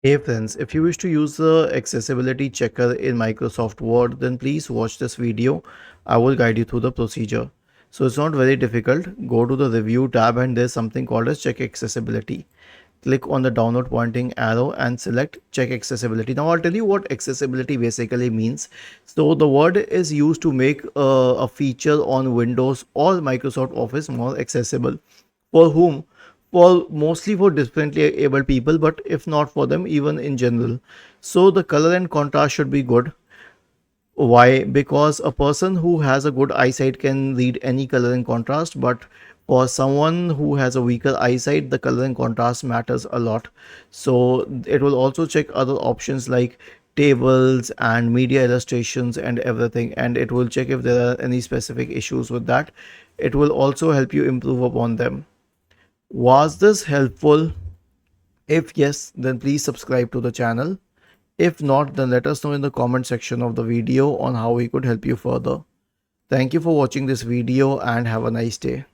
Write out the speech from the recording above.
Hey friends, if you wish to use the accessibility checker in Microsoft Word, then please watch this video. I will guide you through the procedure. So it's not very difficult. Go to the review tab and there's something called as check accessibility. Click on the downward pointing arrow and select check accessibility. Now I'll tell you what accessibility basically means. So the word is used to make a feature on Windows or Microsoft Office more accessible. For whom? For mostly for differently able people, but if not for them, even in general. So the color and contrast should be good. Why? Because a person who has a good eyesight can read any color and contrast, but for someone who has a weaker eyesight, the color and contrast matters a lot. So it will also check other options like tables and media illustrations and everything, and it will check if there are any specific issues with that. It will also help you improve upon them. Was this helpful? If yes, then please subscribe to the channel. If not, then let us know in the comment section of the video on how we could help you further. Thank you for watching this video and have a nice day.